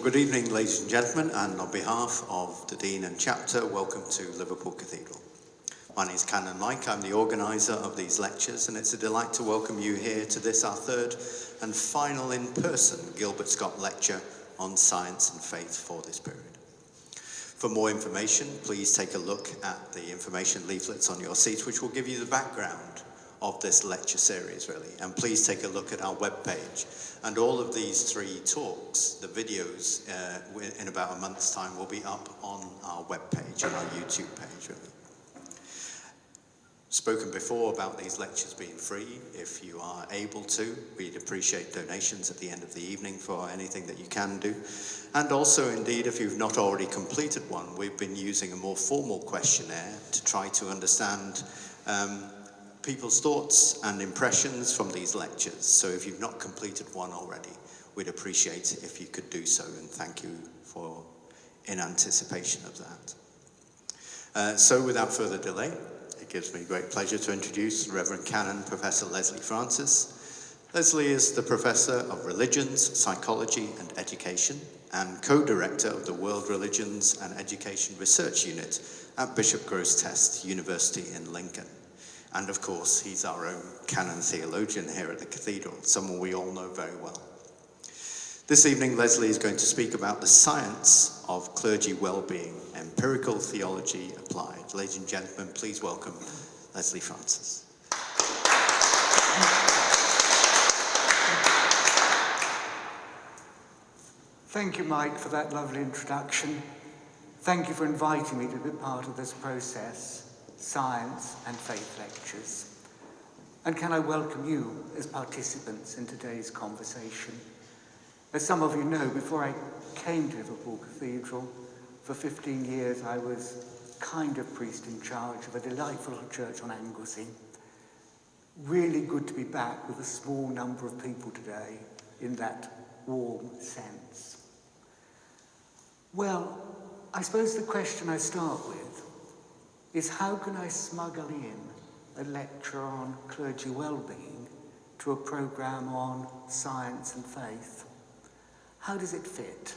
Good evening, ladies and gentlemen, and on behalf of the Dean and Chapter, welcome to Liverpool Cathedral. My name is Canon Mike, I'm the organiser of these lectures, and it's a delight to welcome you here to this, our third and final in-person Gilbert Scott lecture on science and faith for this period. For more information, please take a look at the information leaflets on your seats, which will give you the background of this lecture series, really. And please take a look at our webpage. And all of these three talks, the videos, in about a month's time, will be up on our webpage and our YouTube page, really. Spoken before about these lectures being free. If you are able to, we'd appreciate donations at the end of the evening for anything that you can do. And also, indeed, if you've not already completed one, we've been using a more formal questionnaire to try to understand people's thoughts and impressions from these lectures. So if you've not completed one already, we'd appreciate it if you could do so, and thank you for in anticipation of that. So without further delay, it gives me great pleasure to introduce Reverend Canon Professor Leslie Francis. Leslie is the Professor of Religions, Psychology and Education and co-director of the World Religions and Education Research Unit at Bishop Grossteste University in Lincoln. And of course, he's our own Canon Theologian here at the Cathedral, someone we all know very well. This evening, Leslie is going to speak about the science of clergy wellbeing, empirical theology applied. Ladies and gentlemen, please welcome Leslie Francis. Thank you, Mike, for that lovely introduction. Thank you for inviting me to be part of this process. Science and Faith lectures. And can I welcome you as participants in today's conversation. As some of you know, before I came to Liverpool Cathedral, for 15 years I was kind of priest in charge of a delightful little church on Anglesey. Really good to be back with a small number of people today in that warm sense. Well, I suppose the question I start with is how can I smuggle in a lecture on clergy wellbeing to a programme on science and faith? How does it fit?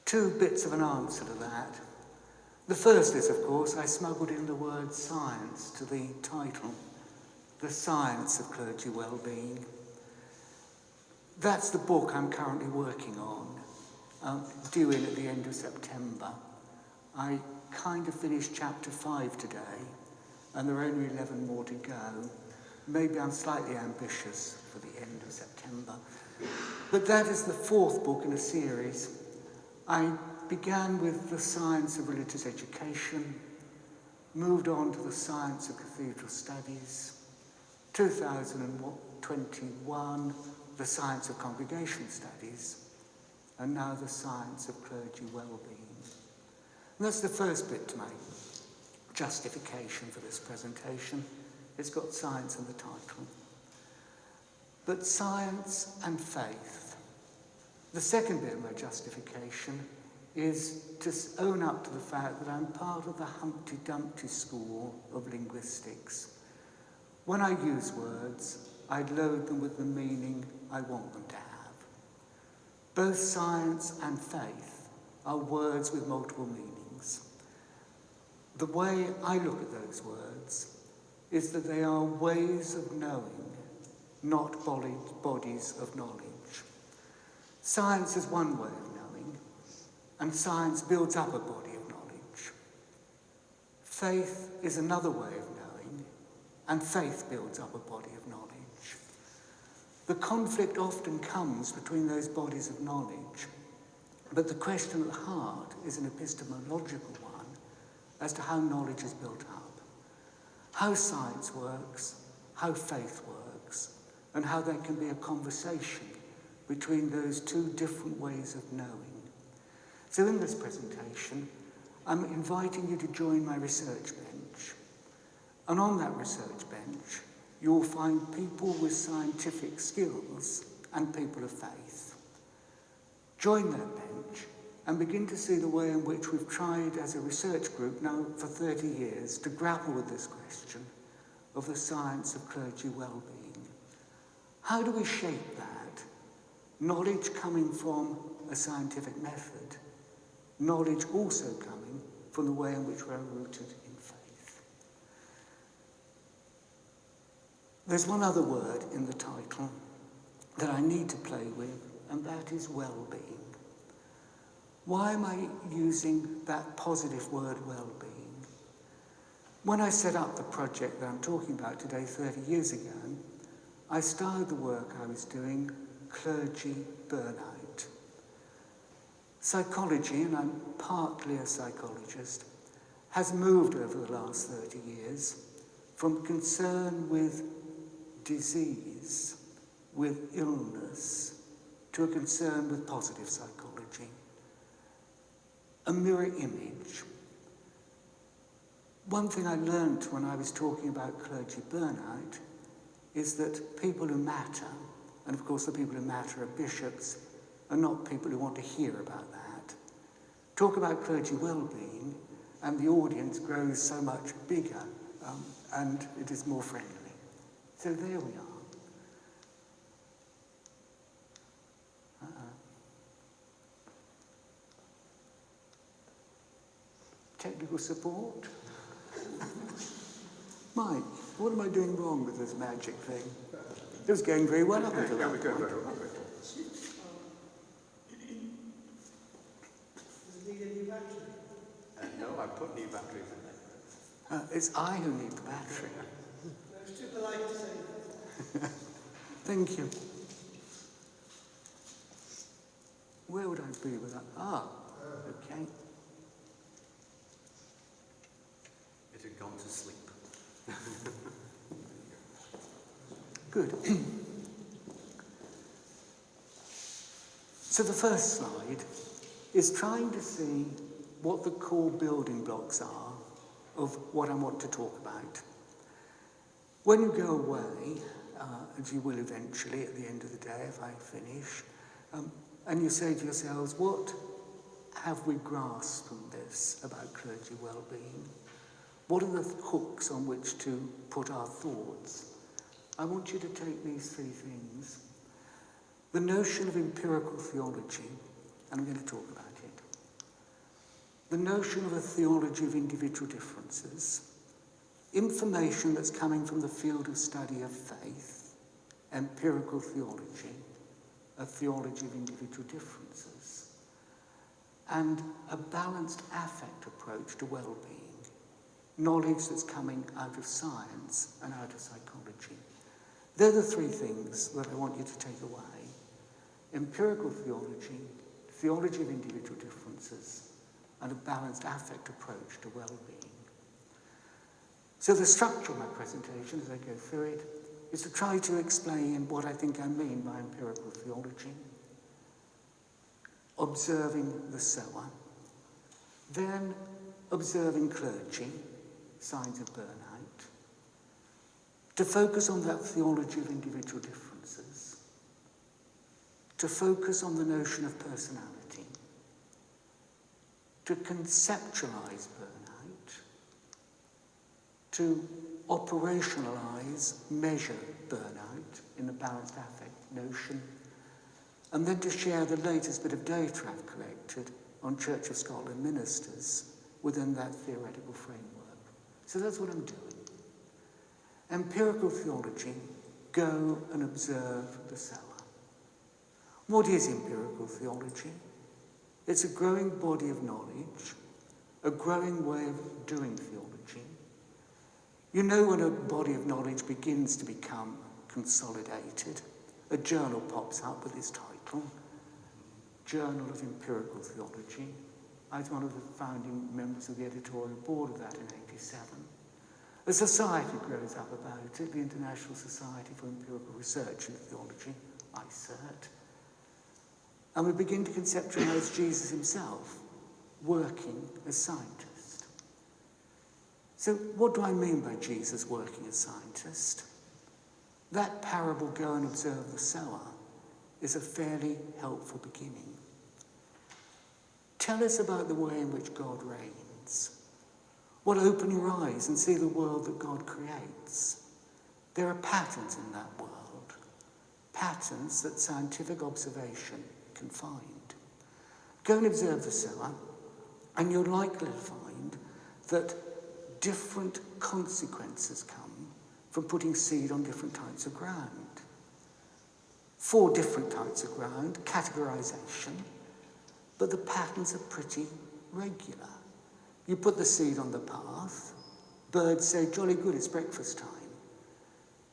Two bits of an answer to that. The first is, of course, I smuggled in the word science to the title, The Science of Clergy Wellbeing. That's the book I'm currently working on, due in at the end of September. I kind of finished chapter 5 today, and there are only 11 more to go. Maybe I'm slightly ambitious for the end of September. But that is the fourth book in a series. I began with the science of religious education, moved on to the science of cathedral studies, 2021, the science of congregation studies, and now the science of clergy wellbeing. And that's the first bit to my justification for this presentation. It's got science in the title. But science and faith. The second bit of my justification is to own up to the fact that I'm part of the Humpty Dumpty school of linguistics. When I use words, I load them with the meaning I want them to have. Both science and faith are words with multiple meanings. The way I look at those words is that they are ways of knowing, not bodies of knowledge. Science is one way of knowing, and science builds up a body of knowledge. Faith is another way of knowing, and faith builds up a body of knowledge. The conflict often comes between those bodies of knowledge, but the question at heart is an epistemological one as to how knowledge is built up, how science works, how faith works, and how there can be a conversation between those two different ways of knowing. So in this presentation, I'm inviting you to join my research bench. And on that research bench, you'll find people with scientific skills and people of faith. Join that bench and begin to see the way in which we've tried as a research group now for 30 years to grapple with this question of the science of clergy wellbeing. How do we shape that knowledge coming from a scientific method, knowledge also coming from the way in which we're rooted in faith. There's one other word in the title that I need to play with, and that is well-being. Why am I using that positive word, well-being? When I set up the project that I'm talking about today 30 years ago, I started the work I was doing, clergy burnout. Psychology, and I'm partly a psychologist, has moved over the last 30 years from concern with disease, with illness, to a concern with positive psychology. A mirror image. One thing I learned when I was talking about clergy burnout is that people who matter, and of course the people who matter are bishops, are not people who want to hear about that. Talk about clergy well-being, and the audience grows so much bigger, and it is more friendly. So there we are. Technical support? Mike, what am I doing wrong with this magic thing? It was going very well up until that point. Does it need a new battery? No, I put new batteries in there. It's I who need the battery. I was too polite to say that. Thank you. Where would I be with that? Okay. It had gone to sleep. Good. So the first slide is trying to see what the core building blocks are of what I want to talk about. When you go away, as you will eventually at the end of the day if I finish, and you say to yourselves, what have we grasped from this about clergy well-being? What are the hooks on which to put our thoughts? I want you to take these three things. The notion of empirical theology, and I'm going to talk about it. The notion of a theology of individual differences. Information that's coming from the field of study of faith. Empirical theology. A theology of individual differences. And a balanced affect approach to well-being. Knowledge that's coming out of science and out of psychology. They're the three things that I want you to take away. Empirical theology, theology of individual differences, and a balanced affect approach to well-being. So the structure of my presentation, as I go through it, is to try to explain what I think I mean by empirical theology, observing the sower, then observing clergy, signs of burnout, to focus on that theology of individual differences, to focus on the notion of personality, to conceptualize burnout, to operationalize, measure burnout in the balanced affect notion, and then to share the latest bit of data I've collected on Church of Scotland ministers within that theoretical framework. So that's what I'm doing. Empirical theology, go and observe the sower. What is empirical theology? It's a growing body of knowledge, a growing way of doing theology. You know when a body of knowledge begins to become consolidated, a journal pops up with its title, Journal of Empirical Theology. I was one of the founding members of the editorial board of that in '87. A society grows up about it, the International Society for Empirical Research in Theology, ICERT. And we begin to conceptualize Jesus himself working as scientist. So what do I mean by Jesus working as scientist? That parable, go and observe the sower, is a fairly helpful beginning. Tell us about the way in which God reigns. Well, open your eyes and see the world that God creates. There are patterns in that world. patterns that scientific observation can find. Go and observe the sower, and you're likely to find that different consequences come from putting seed on different types of ground. 4 different types of ground, categorization, but the patterns are pretty regular. You put the seed on the path, birds say, jolly good, it's breakfast time.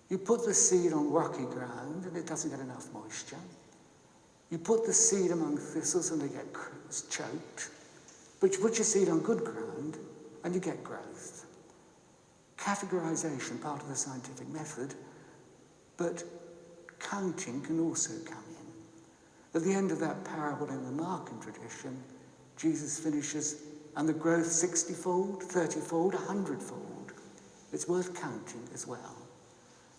You put the seed on rocky ground and it doesn't get enough moisture. You put the seed among thistles and they get choked. But you put your seed on good ground and you get growth. Categorization, part of the scientific method, but counting can also come in. At the end of that parable in the Markan tradition, Jesus finishes, and the growth 60-fold, 30-fold, 100-fold. It's worth counting as well.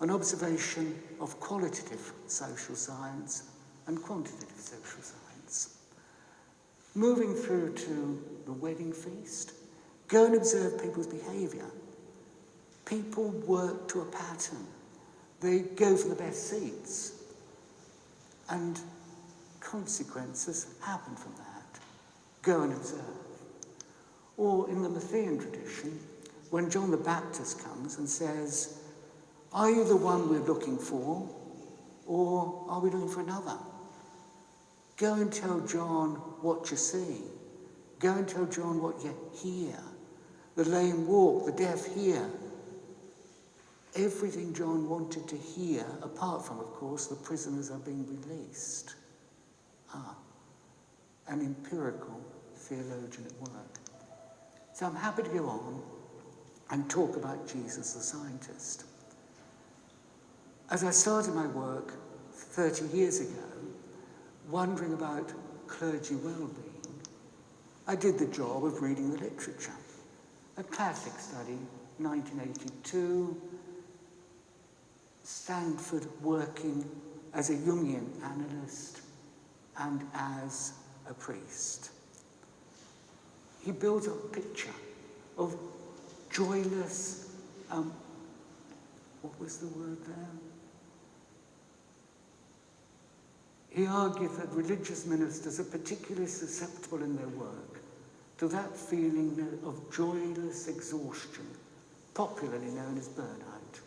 An observation of qualitative social science and quantitative social science. Moving through to the wedding feast, go and observe people's behaviour. People work to a pattern. They go for the best seats. And consequences happen from that. Go and observe. Or in the Matthean tradition, when John the Baptist comes and says, are you the one we're looking for, or are we looking for another? Go and tell John what you see. Go and tell John what you hear. The lame walk, the deaf hear. Everything John wanted to hear, apart from, of course, the prisoners are being released. An empirical theologian at work. So I'm happy to go on and talk about Jesus the scientist. As I started my work 30 years ago, wondering about clergy well-being, I did the job of reading the literature. A classic study, 1982, Stanford working as a Jungian analyst and as a priest. He built a picture of joyless, what was the word there? He argued that religious ministers are particularly susceptible in their work to that feeling of joyless exhaustion, popularly known as burnout.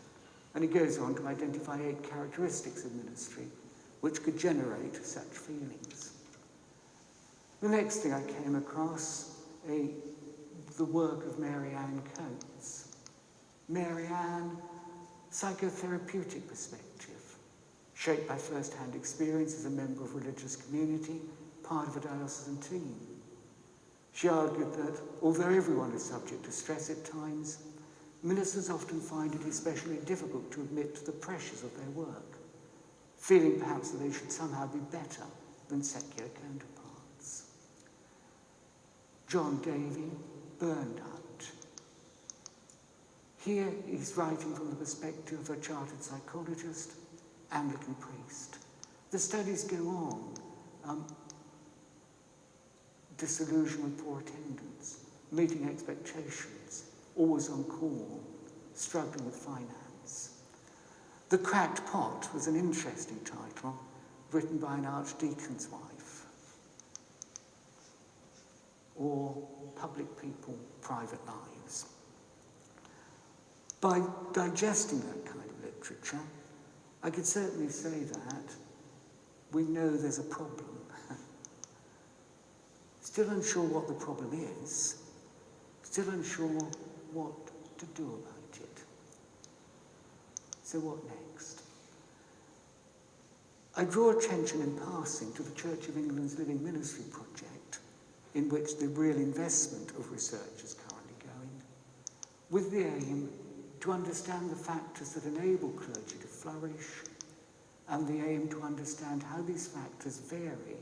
And he goes on to identify 8 characteristics of ministry which could generate such feelings. The next thing I came across, the work of Mary Ann Coates. Mary Ann, psychotherapeutic perspective, shaped by first-hand experience as a member of a religious community, part of a diocesan team. She argued that although everyone is subject to stress at times, ministers often find it especially difficult to admit to the pressures of their work, feeling perhaps that they should somehow be better than secular counterparts. John Davy, Burned Out. Here he's writing from the perspective of a chartered psychologist, Anglican priest. The studies go on. Disillusion with poor attendance, meeting expectations, always on call, struggling with finance. The Cracked Pot was an interesting title, written by an archdeacon's wife. Or Public People, Private Lives. By digesting that kind of literature, I could certainly say that we know there's a problem. Still unsure what the problem is, still unsure what to do about it. So what next? I draw attention in passing to the Church of England's Living Ministry project, in which the real investment of research is currently going, with the aim to understand the factors that enable clergy to flourish, and the aim to understand how these factors vary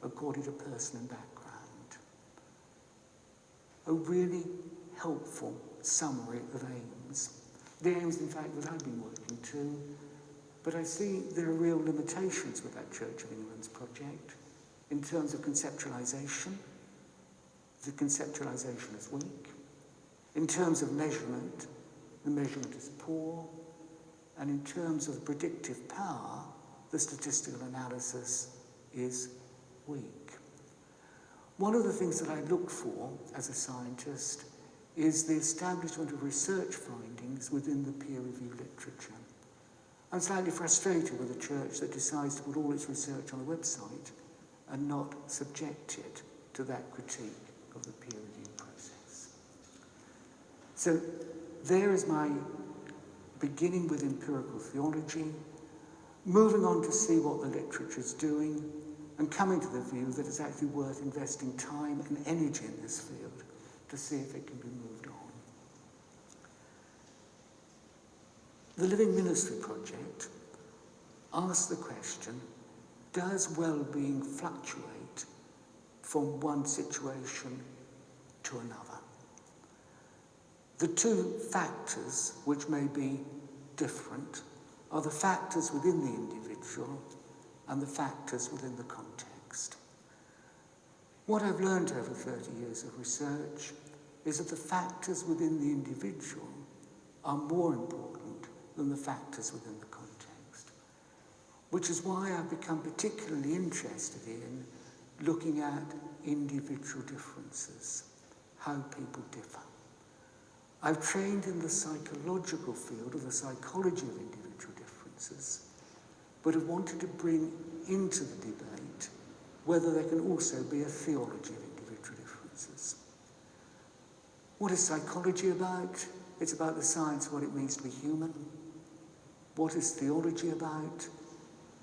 according to person and background. A really helpful summary of aims. The aims, in fact, that I've been working to, but I see there are real limitations with that Church of England's project in terms of conceptualization. The conceptualization is weak. In terms of measurement, the measurement is poor. And in terms of the predictive power, the statistical analysis is weak. One of the things that I look for as a scientist is the establishment of research findings within the peer review literature. I'm slightly frustrated with a church that decides to put all its research on a website and not subject it to that critique of the peer review process. So there is my beginning with empirical theology, moving on to see what the literature is doing, and coming to the view that it's actually worth investing time and energy in this field to see if it can be moved on. The Living Ministry Project asks the question, does well-being fluctuate from one situation to another? The two factors which may be different are the factors within the individual and the factors within the context. What I've learned over 30 years of research is that the factors within the individual are more important than the factors within the context, which is why I've become particularly interested in looking at individual differences, how people differ. I've trained in the psychological field of the psychology of individual differences, but have wanted to bring into the debate whether there can also be a theology of individual differences. What is psychology about? It's about the science of what it means to be human. What is theology about?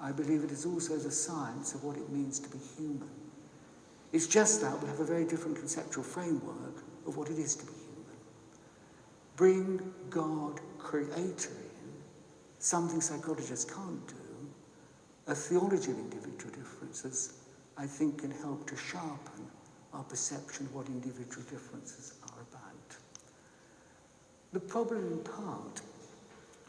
I believe it is also the science of what it means to be human. It's just that we have a very different conceptual framework of what it is to be human. Bring God, Creator, in, something psychologists can't do. A theology of individual differences, I think, can help to sharpen our perception of what individual differences are about. The problem, in part,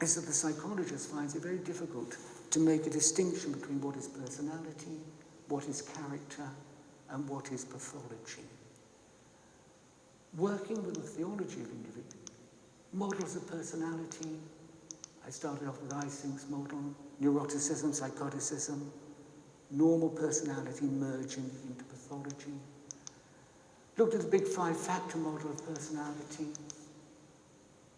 is that the psychologist finds it very difficult to make a distinction between what is personality, what is character, and what is pathology. Working with the theology of individual models of personality, I started off with Eysenck's model, neuroticism, psychoticism, normal personality merging into pathology. Looked at the big 5-factor model of personality,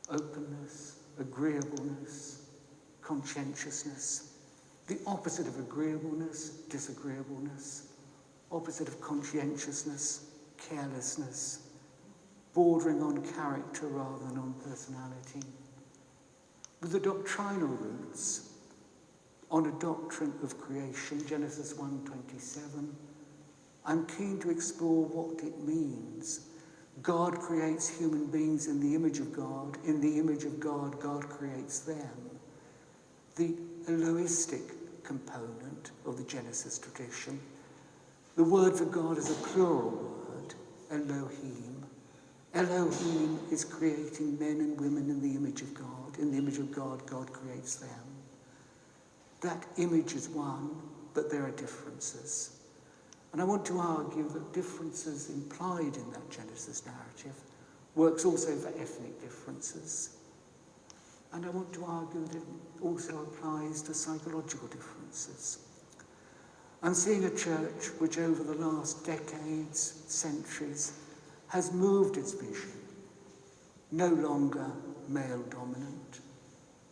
openness, agreeableness, conscientiousness. The opposite of agreeableness, disagreeableness. Opposite of conscientiousness, carelessness. Bordering on character rather than on personality. With the doctrinal roots on a doctrine of creation, Genesis 1:27, I'm keen to explore what it means. God creates human beings in the image of God. In the image of God, God creates them. The Elohistic component of the Genesis tradition. The word for God is a plural word, Elohim. Elohim is creating men and women in the image of God. In the image of God, God creates them. That image is one, but there are differences. And I want to argue that differences implied in that Genesis narrative works also for ethnic differences. And I want to argue that it also applies to psychological differences. I'm seeing a church which over the last decades, centuries, has moved its vision. No longer male dominant,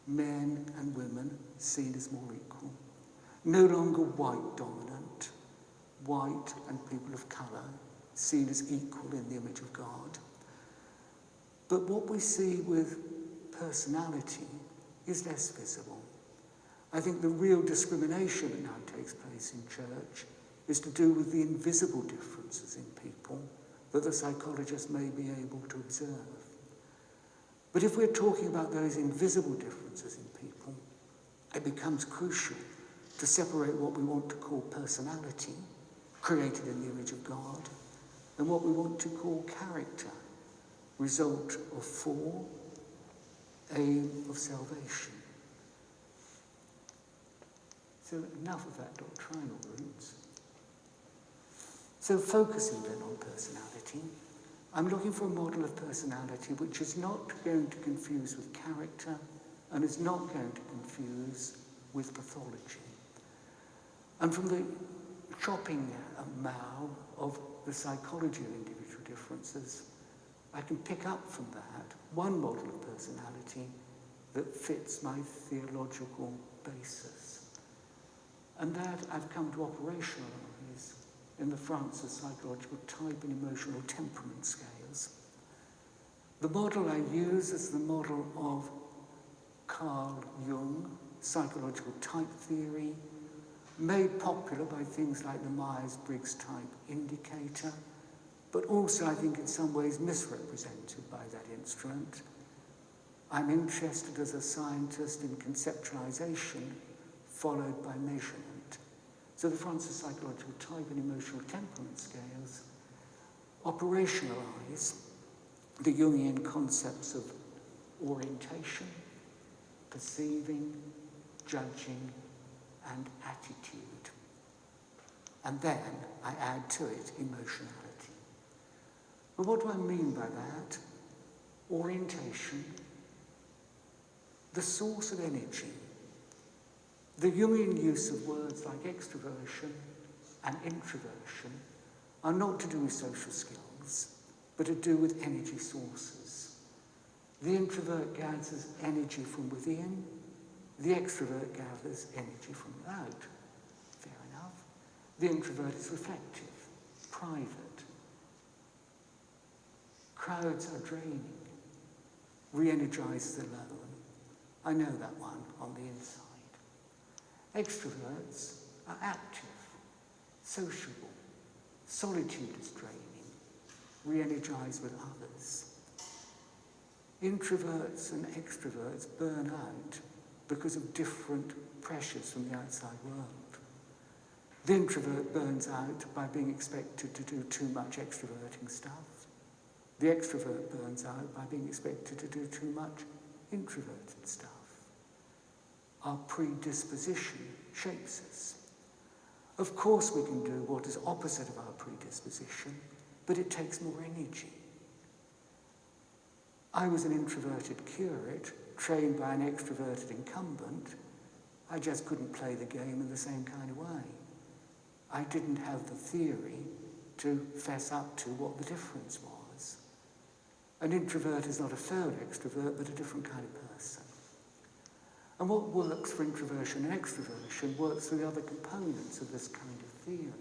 men and women seen as more equal. No longer white dominant, white and people of colour seen as equal in the image of God. But what we see with personality is less visible. I think the real discrimination that now takes place in church is to do with the invisible differences in people that the psychologist may be able to observe. But if we're talking about those invisible differences in people, it becomes crucial to separate what we want to call personality, created in the image of God, and what we want to call character, result of fall, aim of salvation. So enough of that doctrinal roots. So focusing then on personality, I'm looking for a model of personality which is not going to confuse with character and is not going to confuse with pathology. And from the chopping marrow of the psychology of individual differences, I can pick up from that one model of personality that fits my theological basis. And that I've come to operationalize in the Francis psychological type and emotional temperament scales. The model I use is the model of Carl Jung, psychological type theory, made popular by things like the Myers-Briggs type indicator, but also I think in some ways misrepresented by that instrument. I'm interested as a scientist in conceptualization followed by measurement. So the Francis psychological type and emotional temperament scales operationalize the Jungian concepts of orientation, perceiving, judging, and attitude. And then I add to it emotionality. But what do I mean by that? Orientation, the source of energy. The Jungian use of words like extroversion and introversion are not to do with social skills, but to do with energy sources. The introvert gathers energy from within, the extrovert gathers energy from without. Fair enough. The introvert is reflective, private. Crowds are draining, re-energizes alone. I know that one on the inside. Extroverts are active, sociable. Solitude is draining, re-energize with others. Introverts and extroverts burn out because of different pressures from the outside world. The introvert burns out by being expected to do too much extroverting stuff. The extrovert burns out by being expected to do too much introverted stuff. Our predisposition shapes us. Of course we can do what is opposite of our predisposition, but it takes more energy. I was an introverted curate, trained by an extroverted incumbent. I just couldn't play the game in the same kind of way. I didn't have the theory to fess up to what the difference was. An introvert is not a failed extrovert, but a different kind of person. And what works for introversion and extroversion works for the other components of this kind of theory.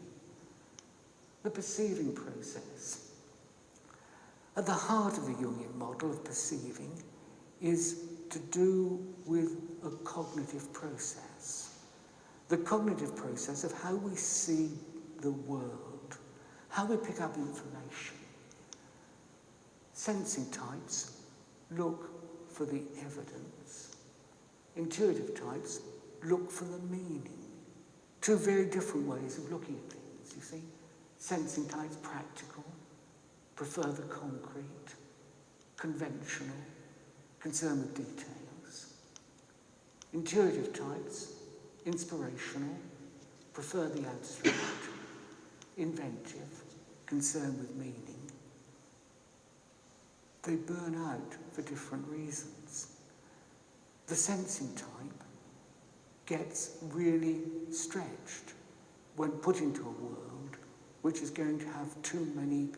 The perceiving process. At the heart of the Jungian model of perceiving is to do with a cognitive process. The cognitive process of how we see the world, how we pick up information. Sensing types look for the evidence. Intuitive types look for the meaning. Two very different ways of looking at things, you see. Sensing types, practical, prefer the concrete, conventional, concerned with details. Intuitive types, inspirational, prefer the abstract, inventive, concerned with meaning. They burn out for different reasons. The sensing type gets really stretched when put into a world which is going to have too many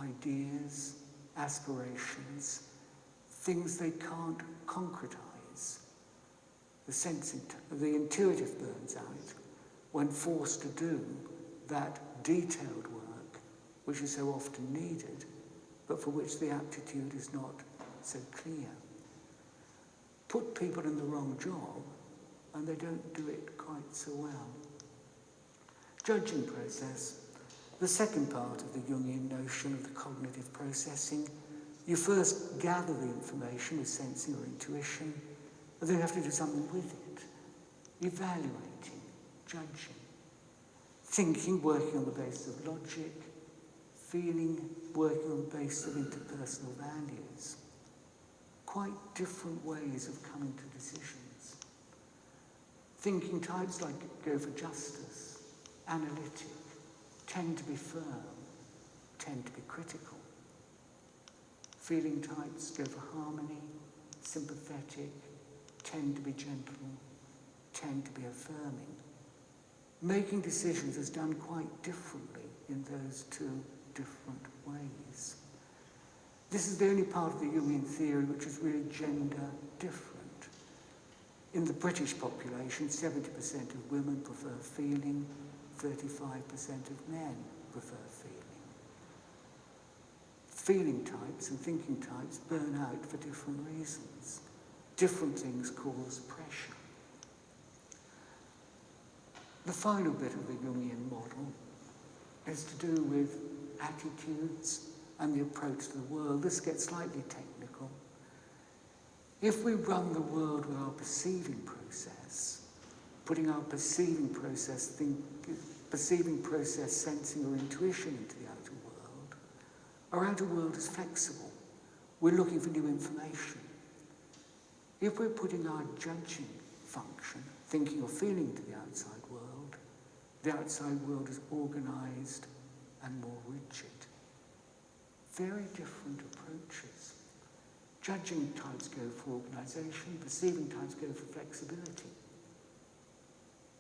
ideas, aspirations, things they can't concretize. The intuitive burns out when forced to do that detailed work which is so often needed, but for which the aptitude is not so clear. Put people in the wrong job and they don't do it quite so well. Judging process. The second part of the Jungian notion of the cognitive processing. You first gather the information with sensing or intuition, and then you have to do something with it. Evaluating, judging. Thinking, working on the basis of logic. Feeling, working on the basis of interpersonal values. Quite different ways of coming to decisions. Thinking types like go for justice, analytic, tend to be firm, tend to be critical. Feeling types go for harmony, sympathetic, tend to be gentle, tend to be affirming. making decisions is done quite differently in those two different ways. This is the only part of the Jungian theory which is really gender different. In the British population, 70% of women prefer feeling, 35% of men prefer feeling. Feeling types and thinking types burn out for different reasons. Different things cause pressure. The final bit of the Jungian model is to do with attitudes and the approach to the world. This gets slightly technical. If we run the world with our perceiving process, putting our perceiving process, sensing or intuition into the outer world, our outer world is flexible. We're looking for new information. If we're putting our judging function, thinking or feeling to the outside world is organised and more rigid. Very different approaches. Judging types go for organisation, perceiving types go for flexibility.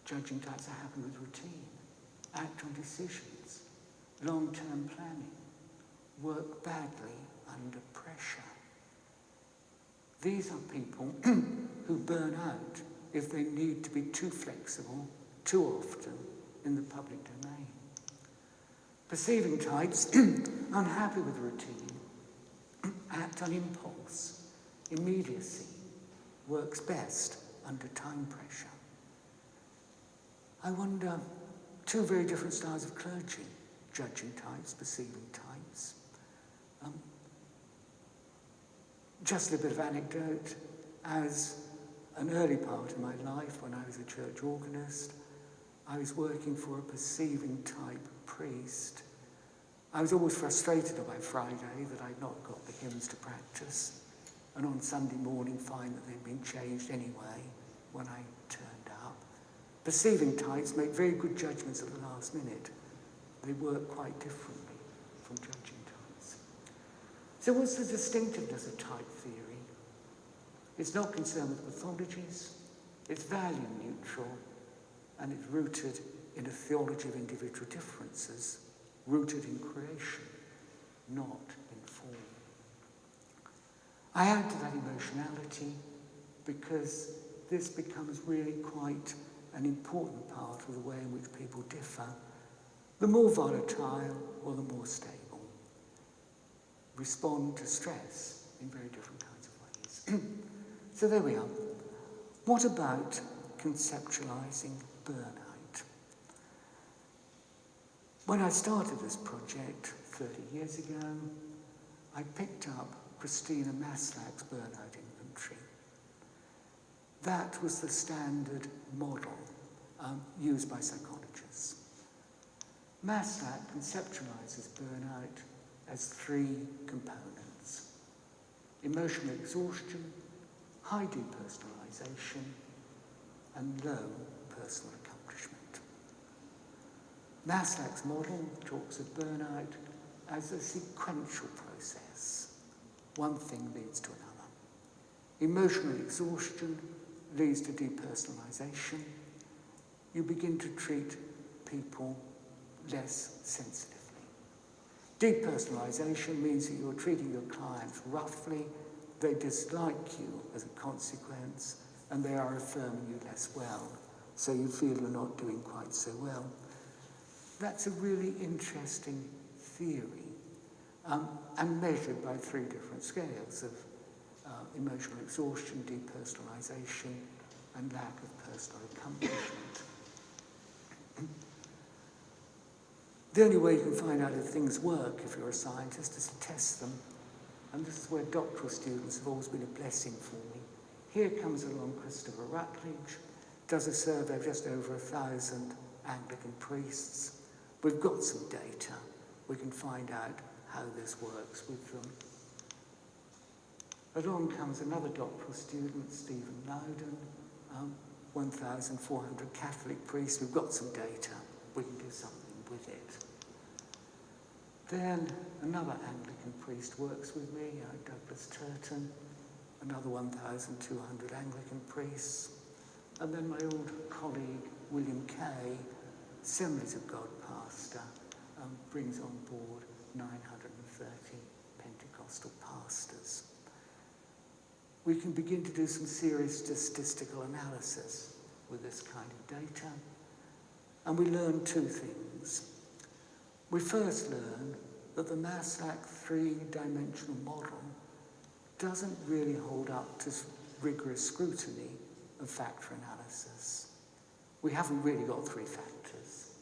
Judging types are happy with routine, act on decisions, long-term planning, work badly under pressure. These are people who burn out if they need to be too flexible, too often, in the public domain. Perceiving types, unhappy with routine, act on impulse, immediacy, works best under time pressure. I wonder, two very different styles of clergy, judging types, perceiving types. Just a bit of anecdote, as an early part of my life when I was a church organist, I was working for a perceiving type priest. I was always frustrated by Friday that I'd not got the hymns to practice, and on Sunday morning find that they'd been changed anyway when I turned up. Perceiving types make very good judgments at the last minute. They work quite differently from judging types. So what's the distinctiveness of type theory? It's not concerned with pathologies, it's value neutral, and it's rooted in a theology of individual differences, rooted in creation, not in form. I add to that emotionality because this becomes really quite an important part of the way in which people differ. The more volatile or the more stable, respond to stress in very different kinds of ways. So there we are. What about conceptualizing burnout? When I started this project 30 years ago, I picked up Christina Maslach's Burnout Inventory. That was the standard model used by psychologists. Maslach conceptualizes burnout as three components: emotional exhaustion, high depersonalization, and low personal accomplishment. Maslach's model talks of burnout as a sequential process. One thing leads to another. Emotional exhaustion leads to depersonalization. You begin to treat people less sensitively. Depersonalization means that you're treating your clients roughly, they dislike you as a consequence, and they are affirming you less well, so you feel you're not doing quite so well. That's a really interesting theory, and measured by three different scales of emotional exhaustion, depersonalization, and lack of personal accomplishment. The only way you can find out if things work, if you're a scientist, is to test them. And this is where doctoral students have always been a blessing for me. Here comes along Christopher Rutledge, does a survey of just over 1,000 Anglican priests. We've got some data. We can find out how this works with them. Along comes another doctoral student, Stephen Loudon, 1,400 Catholic priests. We've got some data. We can do something with it. Then another Anglican priest works with me, Douglas Turton, another 1,200 Anglican priests. And then my old colleague, William Kay, Assemblies of God pastor brings on board 930 Pentecostal pastors. We can begin to do some serious statistical analysis with this kind of data, and we learn two things. We first learn that the Maslach three-dimensional model doesn't really hold up to rigorous scrutiny of factor analysis. We haven't really got three factors.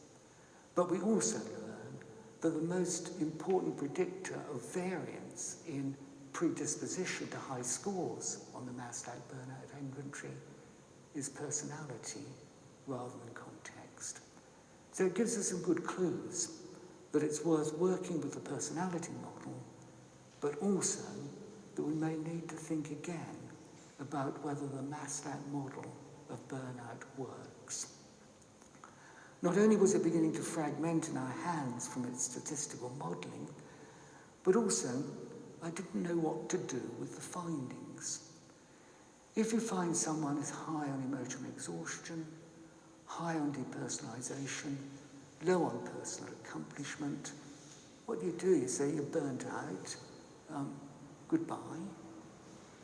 But we also learn that the most important predictor of variance in predisposition to high scores on the Maslach Burnout Inventory is personality rather than context. So it gives us some good clues that it's worth working with the personality model, but also that we may need to think again about whether the Maslach model of burnout works. Not only was it beginning to fragment in our hands from its statistical modelling, but also I didn't know what to do with the findings. If you find someone is high on emotional exhaustion, high on depersonalisation, low on personal accomplishment, what you do is say you're burnt out, goodbye,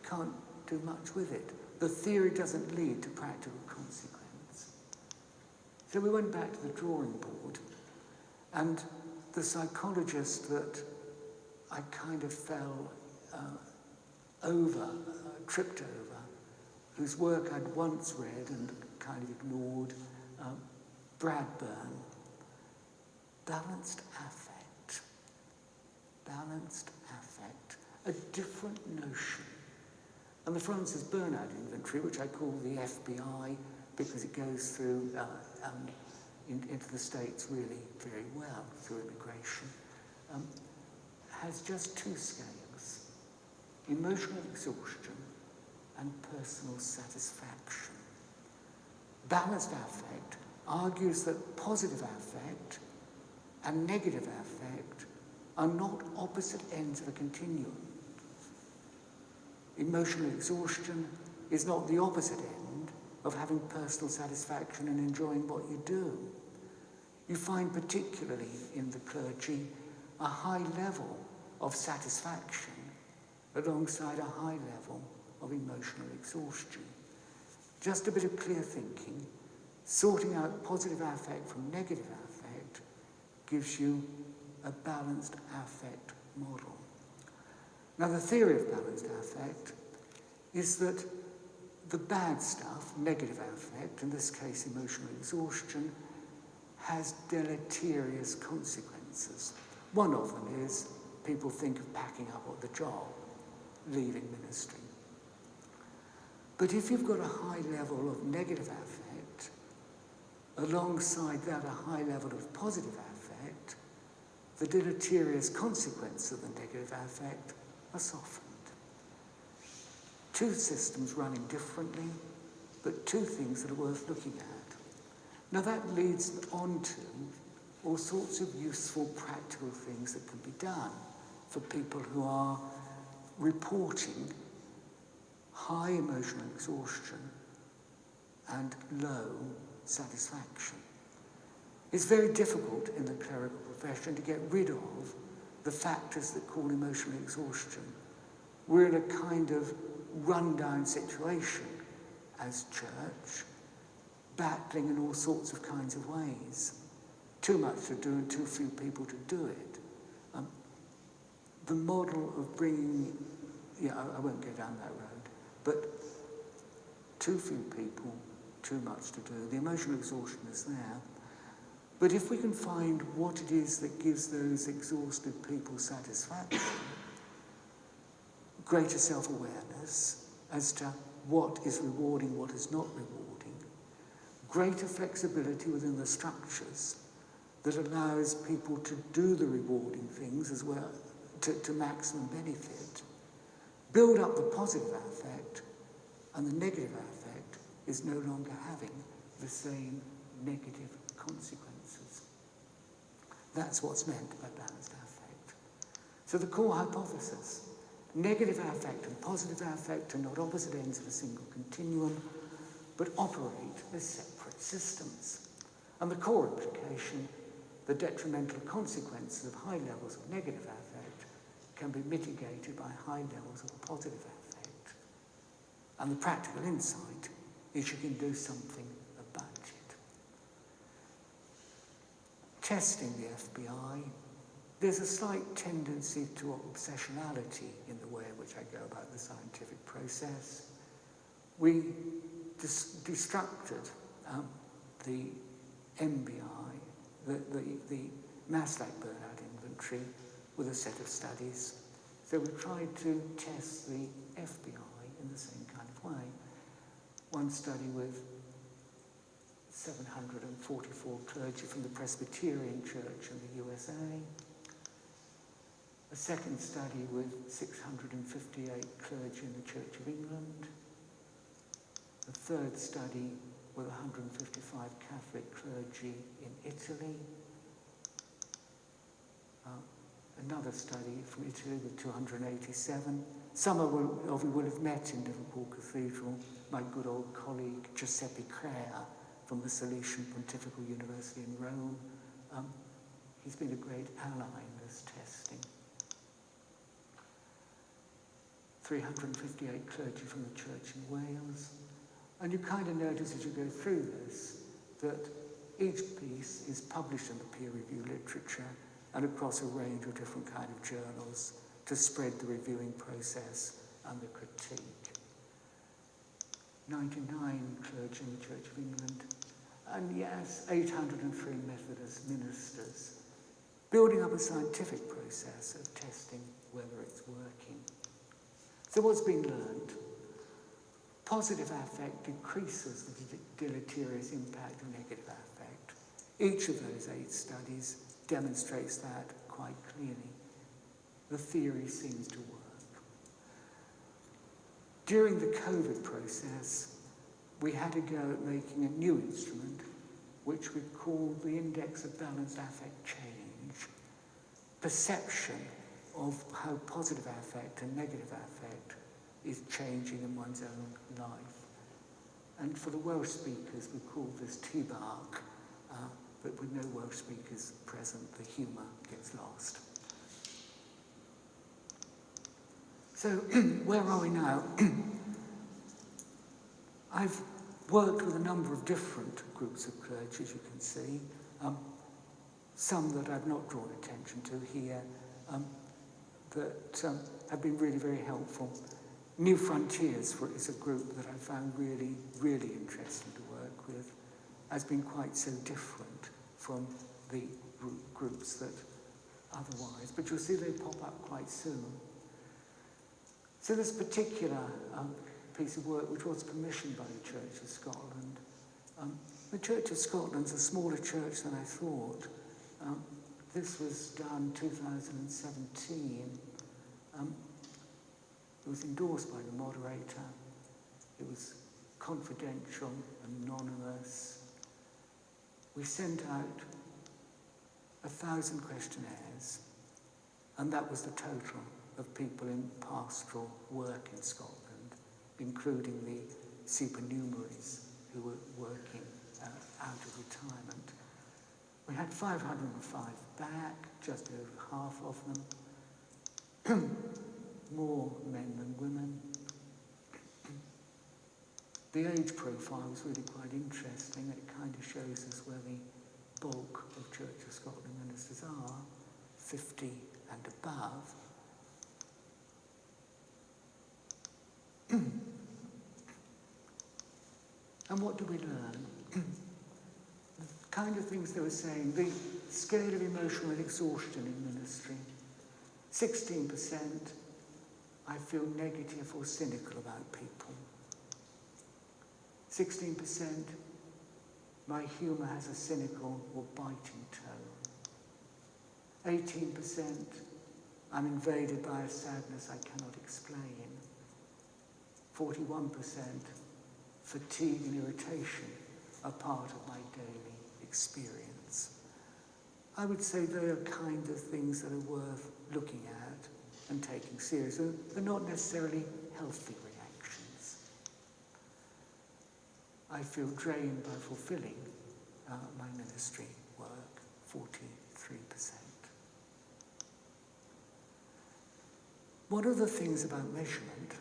can't do much with it. The theory doesn't lead to practical consequence. So we went back to the drawing board, and the psychologist that I kind of fell tripped over, whose work I'd once read and kind of ignored, Bradburn, balanced affect, a different notion. And the Francis Burnout Inventory, which I call the FBI because it goes through into the States really very well through immigration, has just two scales: emotional exhaustion and personal satisfaction. Balanced affect argues that positive affect and negative affect are not opposite ends of a continuum. Emotional exhaustion is not the opposite end of having personal satisfaction and enjoying what you do. You find particularly in the clergy a high level of satisfaction alongside a high level of emotional exhaustion. Just a bit of clear thinking, sorting out positive affect from negative affect gives you a balanced affect model. Now, the theory of balanced affect is that the bad stuff, negative affect, in this case emotional exhaustion, has deleterious consequences. One of them is people think of packing up at the job, leaving ministry. But if you've got a high level of negative affect, alongside that a high level of positive affect, the deleterious consequences of the negative affect are softened. Two systems running differently, but two things that are worth looking at. Now that leads on to all sorts of useful practical things that can be done for people who are reporting high emotional exhaustion and low satisfaction. It's very difficult in the clerical profession to get rid of the factors that cause emotional exhaustion. We're in a kind of run-down situation as church, battling in all sorts of kinds of ways. Too much to do and too few people to do it. The model of bringing, I won't go down that road, but too few people, too much to do. The emotional exhaustion is there. But if we can find what it is that gives those exhausted people satisfaction, greater self-awareness as to what is rewarding, what is not rewarding, greater flexibility within the structures that allows people to do the rewarding things as well, to maximum benefit, build up the positive affect, and the negative affect is no longer having the same negative consequences. That's what's meant by balanced affect. So the core hypothesis: negative affect and positive affect are not opposite ends of a single continuum, but operate as separate systems. And the core implication, the detrimental consequences of high levels of negative affect can be mitigated by high levels of positive affect. And the practical insight is you can do something about it. Testing the FBI, there's a slight tendency to obsessionality in the way in which I go about the scientific process. We destructed the MBI, the mass-like burnout inventory, with a set of studies. So we tried to test the FBI in the same kind of way. One study with 744 clergy from the Presbyterian Church in the USA. A second study with 658 clergy in the Church of England. A third study with 155 Catholic clergy in Italy. Another study from Italy with 287. Some of you will have met in Liverpool Cathedral my good old colleague Giuseppe Crea from the Salesian Pontifical University in Rome. He's been a great ally in this testing. 358 clergy from the church in Wales. And you kind of notice as you go through this that each piece is published in the peer review literature and across a range of different kind of journals to spread the reviewing process and the critique. 99 clergy in the Church of England, and yes, 803 Methodist ministers, building up a scientific process of testing whether it's working. So what's been learned? Positive affect decreases the deleterious impact of negative affect. Each of those 8 studies demonstrates that quite clearly. The theory seems to work. During the COVID process, we had to go at making a new instrument, which we called the Index of Balanced Affect Change. Perception of how positive affect and negative affect is changing in one's own life. And for the Welsh speakers, we call this TBARC, but with no Welsh speakers present, the humour gets lost. So, where are we now? I've worked with a number of different groups of clergy, as you can see. Some that I've not drawn attention to here, that have been really very helpful. New Frontiers is a group that I found really, really interesting to work with. Has been quite so different from the groups that otherwise, but you'll see they pop up quite soon. So this particular piece of work, which was commissioned by the Church of Scotland, the Church of Scotland's a smaller church than I thought. This was done 2017. It was endorsed by the moderator. It was confidential, anonymous. We sent out 1,000 questionnaires, and that was the total of people in pastoral work in Scotland, including the supernumeraries who were working out of retirement. We had 505 back, just over half of them, more men than women. The age profile was really quite interesting. It kind of shows us where the bulk of Church of Scotland ministers are, 50 and above. And what do we learn? The kind of things they were saying, the scale of emotional exhaustion in ministry. 16%, I feel negative or cynical about people. 16%, my humour has a cynical or biting tone. 18%, I'm invaded by a sadness I cannot explain. 41%, fatigue and irritation are part of my daily experience. I would say they are kind of things that are worth looking at and taking seriously. They're not necessarily healthy reactions. I feel drained by fulfilling my ministry work, 43%. One of the things about measurement,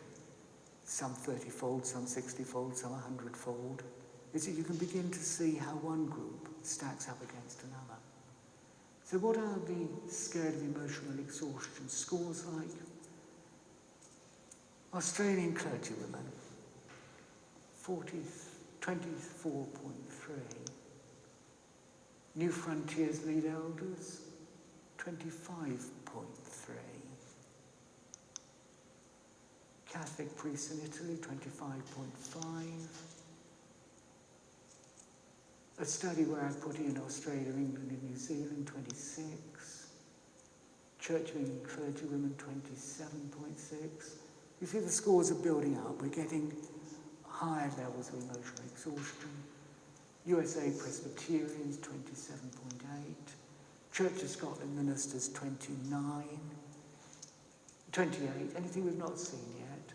some 30-fold, some 60-fold, some 100-fold, is that you can begin to see how one group stacks up against another. So what are the scale of emotional exhaustion scores like? Australian clergywomen, 24.3. New Frontiers lead elders, 25.3. Catholic priests in Italy, 25.5. A study where I put in Australia, England and New Zealand, 26. Church of England clergywomen, 27.6. You see the scores are building up. We're getting higher levels of emotional exhaustion. USA Presbyterians, 27.8. Church of Scotland ministers, 28. Anything we've not seen yet.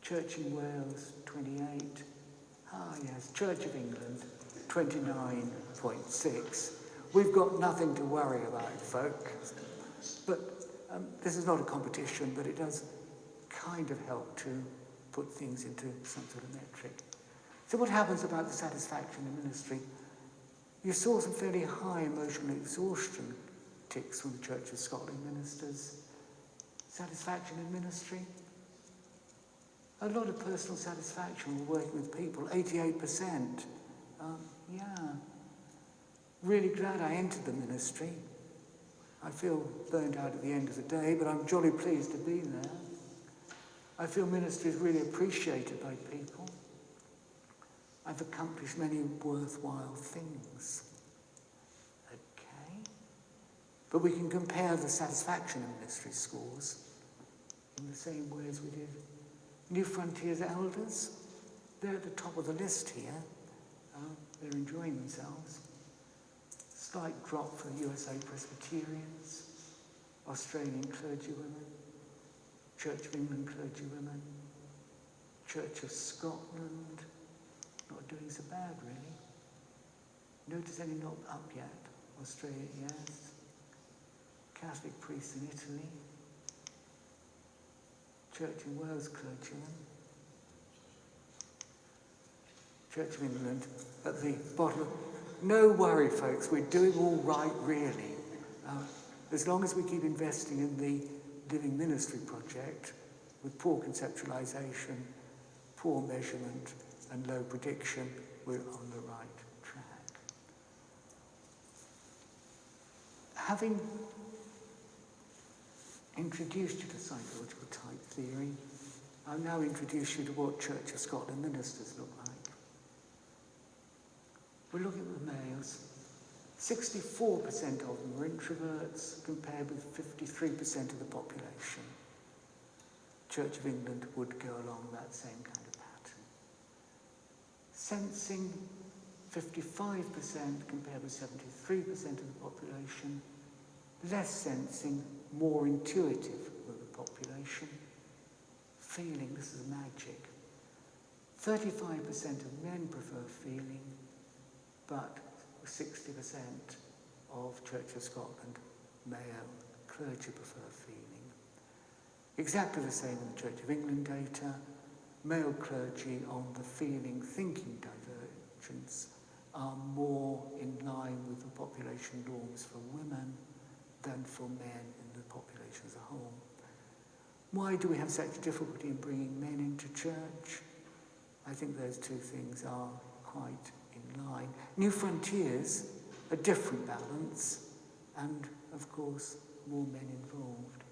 Church in Wales, 28. Yes, Church of England, 29.6. We've got nothing to worry about, folk. But this is not a competition, but it does kind of help to put things into some sort of metric. So what happens about the satisfaction in ministry? You saw some fairly high emotional exhaustion ticks from the Church of Scotland ministers. Satisfaction in ministry? A lot of personal satisfaction when working with people, 88%. Really glad I entered the ministry. I feel burned out at the end of the day, but I'm jolly pleased to be there. I feel ministry is really appreciated by people. I've accomplished many worthwhile things. Okay. But we can compare the satisfaction in ministry scores in the same way as we did New Frontiers elders. They're at the top of the list here. They're enjoying themselves. Slight drop for USA Presbyterians, Australian clergywomen, Church of England clergywomen, Church of Scotland, not doing so bad really. Notice any not up yet? Australia, yes. Catholic priests in Italy, Church in Wales clergymen, Church of England at the bottom. No worry, folks, we're doing all right, really. As long as we keep investing in the Living Ministry project with poor conceptualization, poor measurement, and low prediction, we're on the right track. Having introduced you to psychological type theory, I'll now introduce you to what Church of Scotland ministers look like. We're looking at the males. 64% of them were introverts, compared with 53% of the population. Church of England would go along that same kind of pattern. Sensing, 55% compared with 73% of the population. Less sensing, more intuitive with the population. Feeling, this is magic. 35% of men prefer feeling, but 60% of Church of Scotland male clergy prefer feeling. Exactly the same in the Church of England data. Male clergy on the feeling-thinking divergence are more in line with the population norms for women than for men in the population as a whole. Why do we have such difficulty in bringing men into church? I think those two things are quite in line. New Frontiers, a different balance, and of course, more men involved.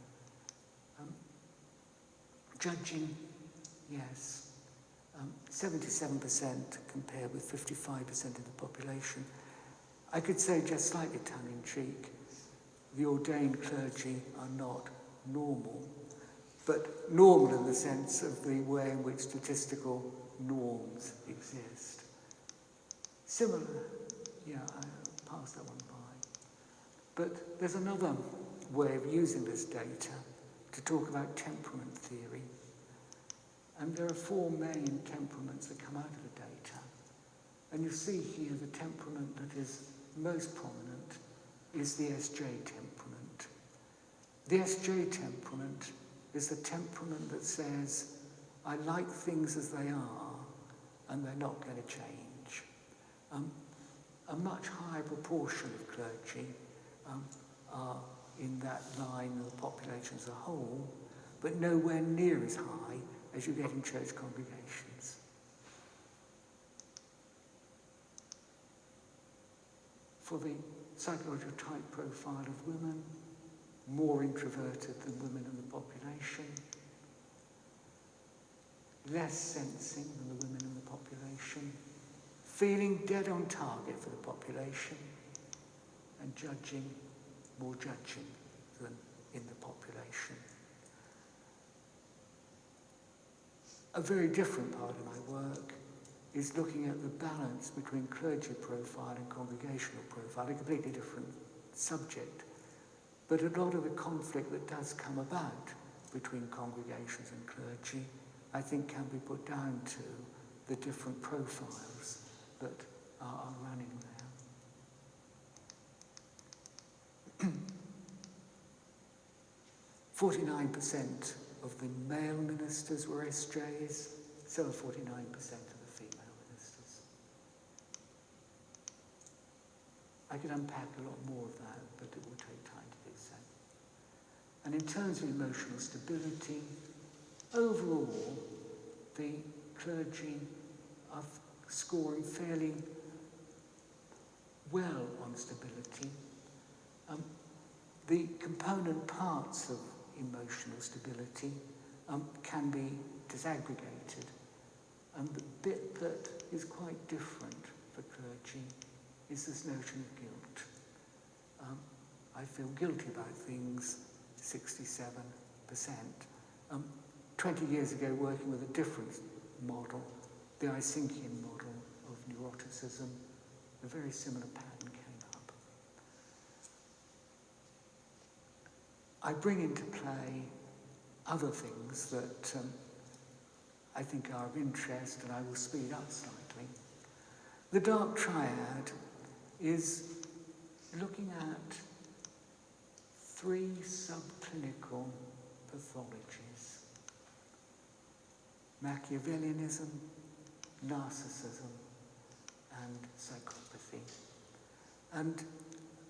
Judging, yes, 77% compared with 55% of the population. I could say, just slightly tongue-in-cheek, the ordained clergy are not normal, but normal in the sense of the way in which statistical norms exist. Similar, I passed that one by. But there's another way of using this data to talk about temperament theory. And there are four main temperaments that come out of the data. And you see here the temperament that is most prominent is the SJ temperament. The SJ temperament is the temperament that says, I like things as they are, and they're not going to change. A much higher proportion of clergy are in that line of the population as a whole, but nowhere near as high as you get in church congregations. For the psychological type profile of women, more introverted than women in the population, less sensing than the women in the population, feeling dead on target for the population, and judging, more judging than in the population. A very different part of my work is looking at the balance between clergy profile and congregational profile, a completely different subject. But a lot of the conflict that does come about between congregations and clergy, I think, can be put down to the different profiles that are running there. 49% of the male ministers were SJs, so 49% of the female ministers. I could unpack a lot more of that, but it will take time to do so. And in terms of emotional stability, overall, the clergy are scoring fairly well on stability. The component parts of emotional stability can be disaggregated. And the bit that is quite different for clergy is this notion of guilt. I feel guilty about things, 67%. 20 years ago, working with a different model, the Isynchian model of neuroticism, a very similar pattern came up. I bring into play other things that I think are of interest, and I will speed up slightly. The dark triad is looking at 3 subclinical pathologies: Machiavellianism, narcissism, and psychopathy. And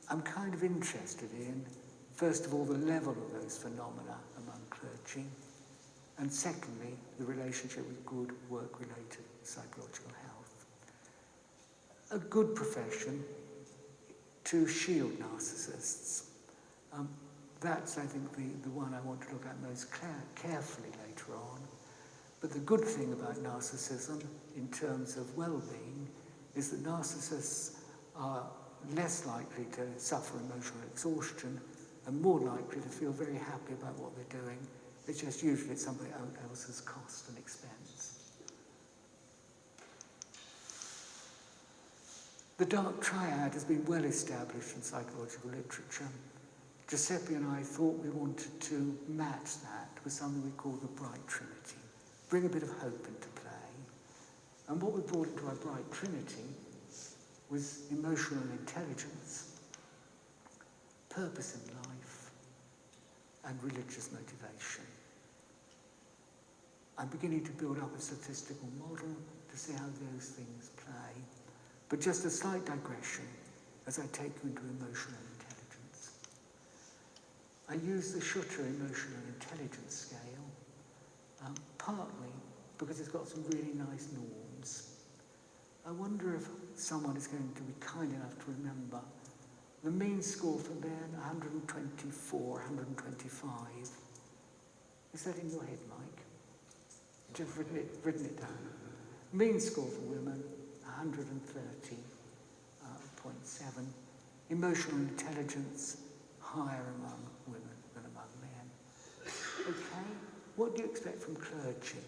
I'm kind of interested in, first of all, the level of those phenomena among clergy, and secondly, the relationship with good work-related psychological health. A good profession to shield narcissists. That's, I think, the one I want to look at most carefully later on. But the good thing about narcissism in terms of well-being is that narcissists are less likely to suffer emotional exhaustion and more likely to feel very happy about what they're doing. It's just usually at somebody else's cost and expense. The dark triad has been well established in psychological literature. Giuseppe and I thought we wanted to match that with something we call the bright trinity, bring a bit of hope into play. And what we brought into our bright trinity was emotional intelligence, purpose in life, and religious motivation. I'm beginning to build up a statistical model to see how those things play. But just a slight digression as I take you into emotional intelligence. I use the Schutter Emotional Intelligence Scale, partly because it's got some really nice norms. I wonder if someone is going to be kind enough to remember the mean score for men, 124, 125. Is that in your head, Mike? You've written it down. Mean score for women, 130.7. Emotional intelligence, higher among women than among men. Okay, what do you expect from clergy?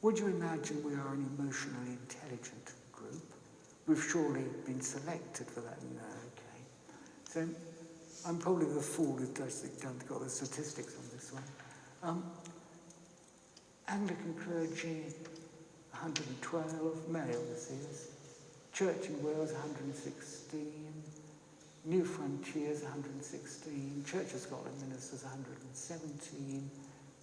Would you imagine we are an emotionally intelligent group? We've surely been selected for that. No, okay. So I'm probably the fool who's got the statistics on this one. Anglican clergy, 112, male this is. Church in Wales, 116. New Frontiers, 116. Church of Scotland Ministers, 117.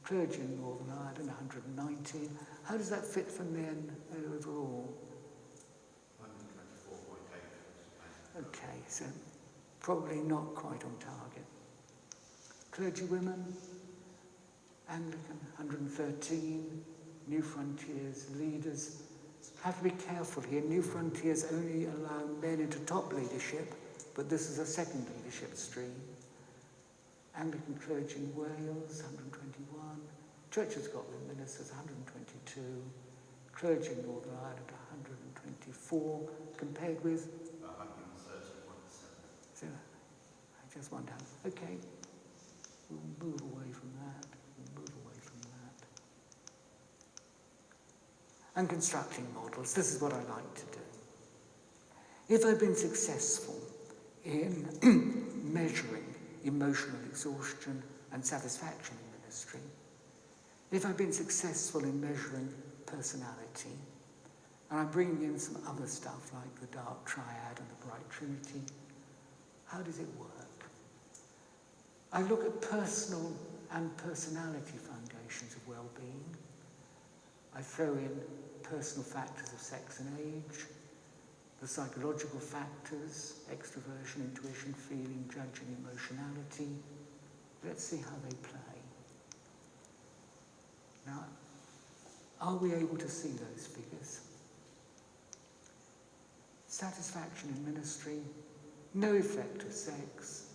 Clergy in Northern Ireland, 119. How does that fit for men overall? 124.8. Okay, so probably not quite on target. Clergy women, Anglican, 113. New Frontiers leaders. Have to be careful here. New Frontiers only allow men into top leadership, but this is a second leadership stream. Anglican clergy in Wales, 121. Church of Scotland Ministers, 122. Clergy in Northern Ireland, 124, compared with 130.7. So I just wonder, okay, we'll move away from that, And constructing models, this is what I like to do. If I've been successful in measuring emotional exhaustion and satisfaction in ministry, if I've been successful in measuring personality, and I'm bringing in some other stuff like the dark triad and the bright trinity, how does it work? I look at personal and personality foundations of well-being. I throw in personal factors of sex and age, the psychological factors, extroversion, intuition, feeling, judging, emotionality. Let's see how they play. Now, are we able to see those figures? Satisfaction in ministry, no effect of sex,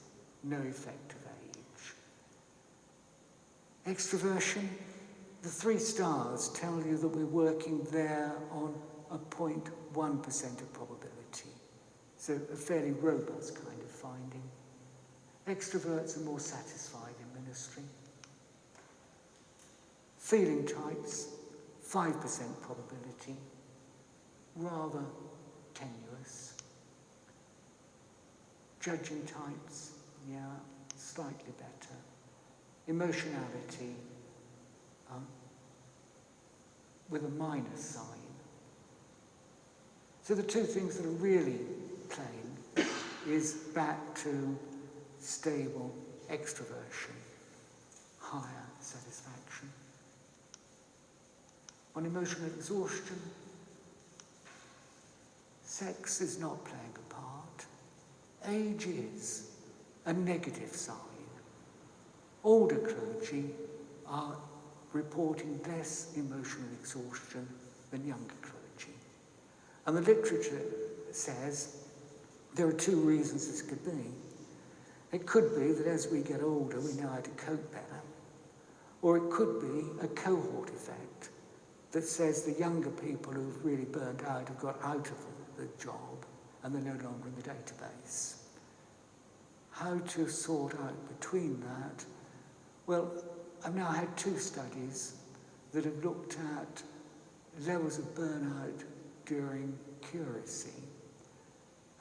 no effect of age. Extroversion, the 3 stars tell you that we're working there on a 0.1% of probability. So a fairly robust kind of finding. Extroverts are more satisfied in ministry. Feeling types, 5% probability, rather tenuous. Judging types, yeah, slightly better. Emotionality, with a minus sign. So the 2 things that are really playing is back to stable extroversion, higher satisfaction. On emotional exhaustion, sex is not playing a part. Age is a negative sign. Older clergy are reporting less emotional exhaustion than younger clergy. And the literature says there are 2 reasons this could be. It could be that as we get older, we know how to cope better. Or it could be a cohort effect that says the younger people who've really burned out have got out of the job and they're no longer in the database. How to sort out between that? Well, I've now had 2 studies that have looked at levels of burnout during curacy.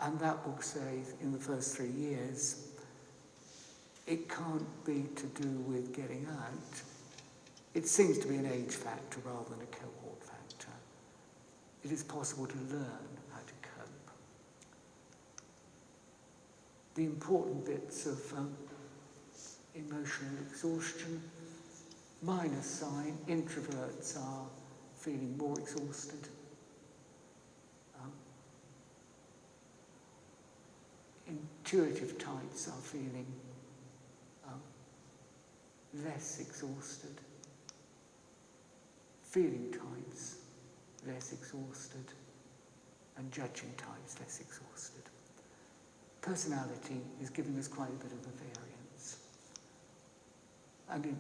And that will say in the first 3 years, it can't be to do with getting out. It seems to be an age factor rather than a cohort factor. It is possible to learn how to cope. The important bits of emotional exhaustion, minus sign, introverts are feeling more exhausted. Intuitive types are feeling less exhausted. Feeling types less exhausted. And judging types less exhausted. Personality is giving us quite a bit of a variance. And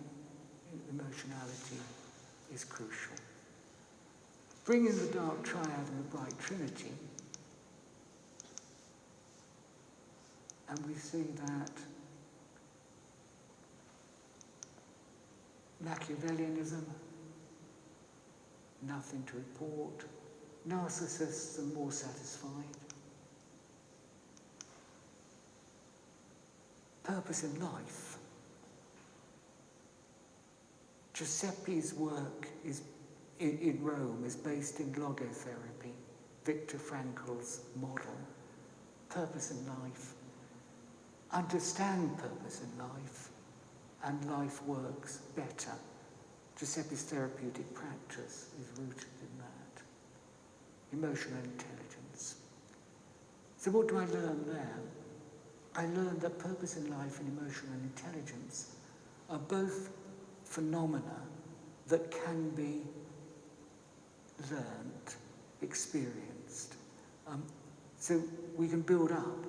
emotionality is crucial. Bring in the dark triad and the bright trinity, and we see that Machiavellianism, nothing to report. Narcissists are more satisfied. Purpose in life. Giuseppe's work is in Rome is based in logotherapy, Viktor Frankl's model, purpose in life, understand purpose in life, and life works better. Giuseppe's therapeutic practice is rooted in that. Emotional intelligence. So what do I learn there? I learned that purpose in life and emotional intelligence are both phenomena that can be learned, experienced. So we can build up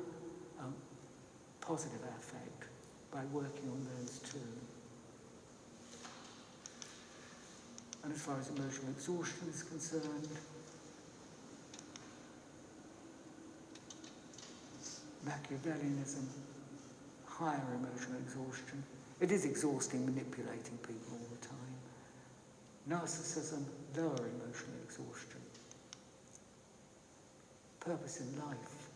positive affect by working on those two. And as far as emotional exhaustion is concerned, Machiavellianism, higher emotional exhaustion. It is exhausting manipulating people all the time. Narcissism, lower emotional exhaustion. Purpose in life,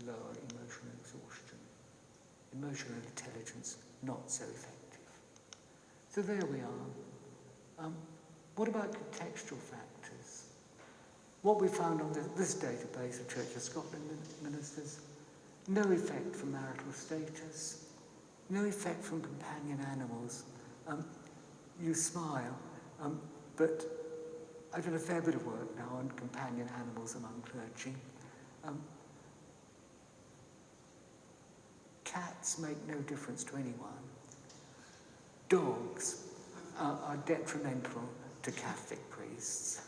lower emotional exhaustion. Emotional intelligence, not so effective. So there we are. What about contextual factors? What we found on this database of Church of Scotland ministers, no effect from marital status, no effect from companion animals. You smile, but I've done a fair bit of work now on companion animals among clergy. Cats make no difference to anyone. Dogs are detrimental to Catholic priests.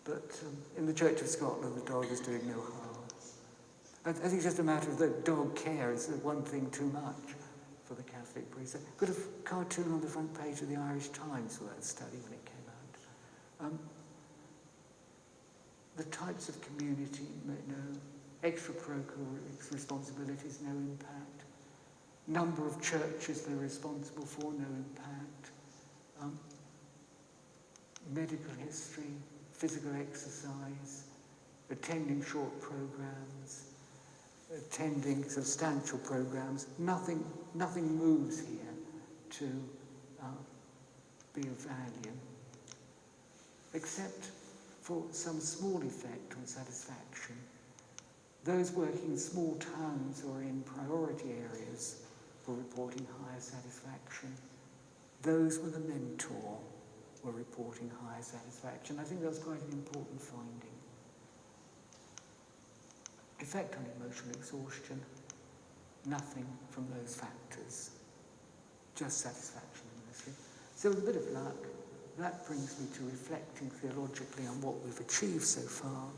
But in the Church of Scotland, the dog is doing no harm. I think it's just a matter of that dog care is one thing too much for the Catholic priests. I've got a cartoon on the front page of the Irish Times for that study when it came out. The types of community, no. Extra-parochial responsibilities, no impact. Number of churches they're responsible for, no impact. Medical history, physical exercise, attending short programs, attending substantial programs. Nothing moves here to be of value, except for some small effect on satisfaction. Those working in small towns or in priority areas were reporting higher satisfaction. Those with a mentor were reporting higher satisfaction. I think that was quite an important finding. Effect on emotional exhaustion, nothing from those factors, just satisfaction in ministry. So with a bit of luck, that brings me to reflecting theologically on what we've achieved so far.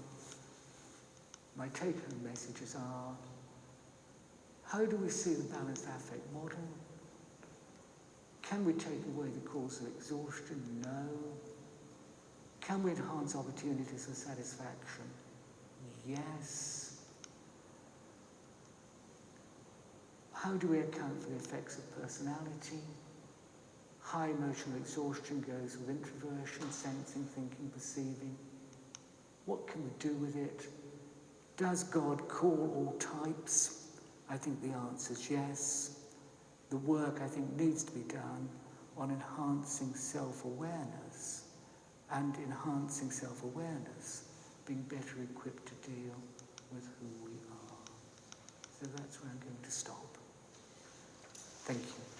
My take-home messages are, how do we see the balanced affect model? Can we take away the cause of exhaustion? No. Can we enhance opportunities for satisfaction? Yes. How do we account for the effects of personality? High emotional exhaustion goes with introversion, sensing, thinking, perceiving. What can we do with it? Does God call all types? I think the answer is yes. The work, I think, needs to be done on enhancing self-awareness, and enhancing self-awareness, being better equipped to deal with who we are. So that's where I'm going to stop. Thank you.